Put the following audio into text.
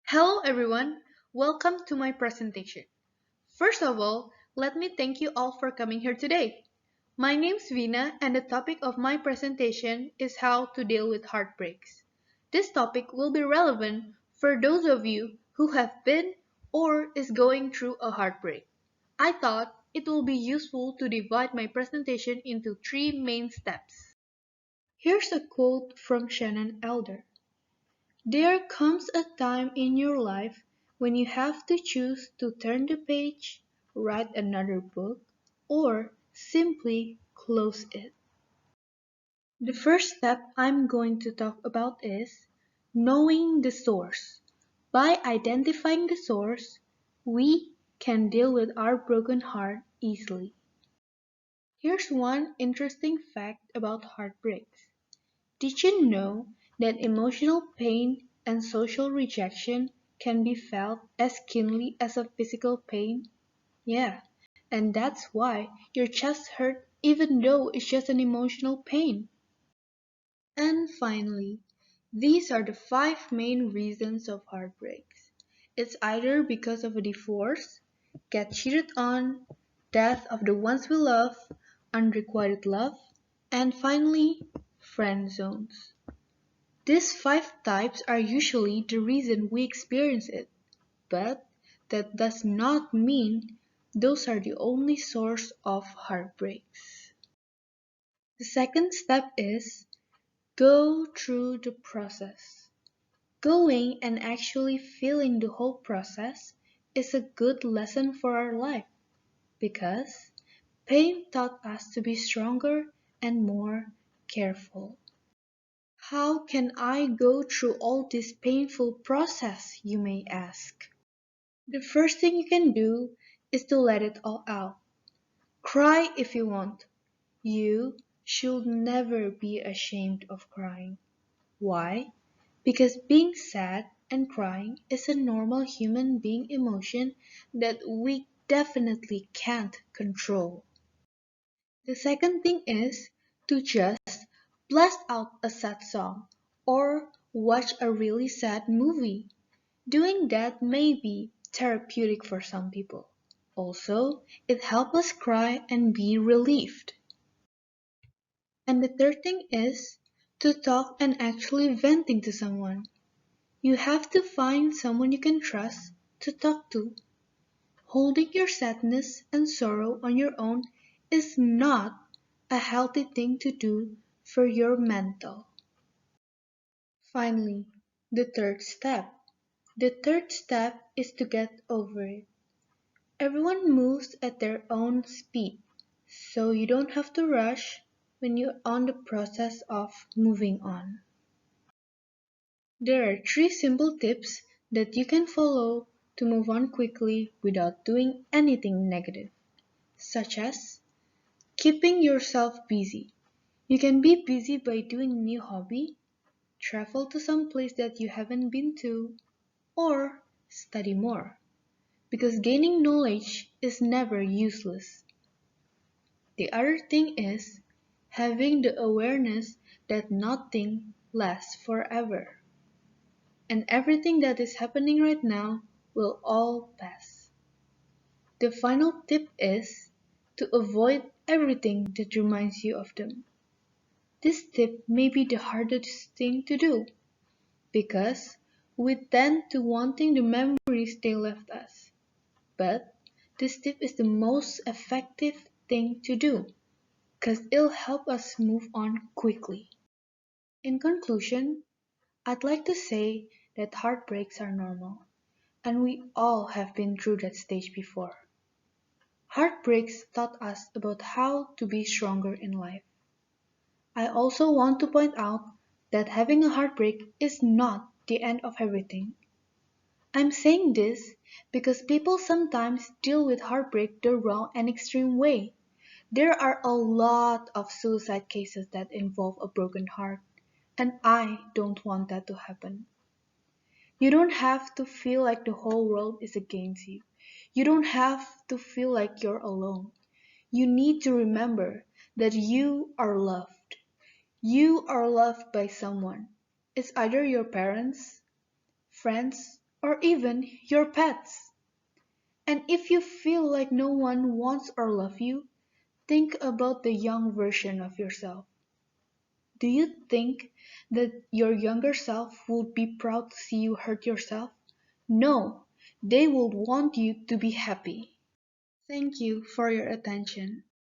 Hello everyone, welcome to my presentation. First of all, let me thank you all for coming here today. My name's Veena and the topic of my presentation is how to deal with heartbreaks. This topic will be relevant for those of you who have been or is going through a heartbreak. I thought it will be useful to divide my presentation into three main steps. Here's a quote from Shannon Elder. There comes a time in your life when you have to choose to turn the page, write another book, or simply close it. The first step I'm going to talk about is knowing the source. By identifying the source, we can deal with our broken heart easily. Here's one interesting fact about heartbreaks. Did you know that emotional pain and social rejection can be felt as keenly as a physical pain? Yeah, and that's why your chest hurts even though it's just an emotional pain. And finally, these are the five main reasons of heartbreaks. It's either because of a divorce, get cheated on, death of the ones we love, unrequited love, and finally, friend zones. These five types are usually the reason we experience it, but that does not mean those are the only source of heartbreaks. The second step is go through the process. Going and actually feeling the whole process is a good lesson for our life because pain taught us to be stronger and more careful. How can I go through all this painful process, you may ask? The first thing you can do is to let it all out. Cry if you want. You should never be ashamed of crying. Why? Because being sad and crying is a normal human being emotion that we definitely can't control. The second thing is to just blast out a sad song or watch a really sad movie. Doing that may be therapeutic for some people. Also, it helps us cry and be relieved. And the third thing is to talk and actually venting to someone. You have to find someone you can trust to talk to. Holding your sadness and sorrow on your own is not a healthy thing to do for your mental. Finally, the third step. The third step is to get over it. Everyone moves at their own speed, so you don't have to rush when you're on the process of moving on. There are three simple tips that you can follow to move on quickly without doing anything negative, such as keeping yourself busy. You can be busy by doing a new hobby, travel to some place that you haven't been to, or study more, because gaining knowledge is never useless. The other thing is having the awareness that nothing lasts forever, and everything that is happening right now will all pass. The final tip is to avoid everything that reminds you of them. This tip may be the hardest thing to do because we tend to wanting the memories they left us. But this tip is the most effective thing to do because it'll help us move on quickly. In conclusion, I'd like to say that heartbreaks are normal, and we all have been through that stage before. Heartbreaks taught us about how to be stronger in life. I also want to point out that having a heartbreak is not the end of everything. I'm saying this because people sometimes deal with heartbreak the wrong and extreme way. There are a lot of suicide cases that involve a broken heart, and I don't want that to happen. You don't have to feel like the whole world is against you. You don't have to feel like you're alone. You need to remember that you are loved. You are loved by someone. It's either your parents, friends, or even your pets. And if you feel like no one wants or loves you, think about the young version of yourself. Do you think that your younger self would be proud to see you hurt yourself? No, they would want you to be happy. Thank you for your attention.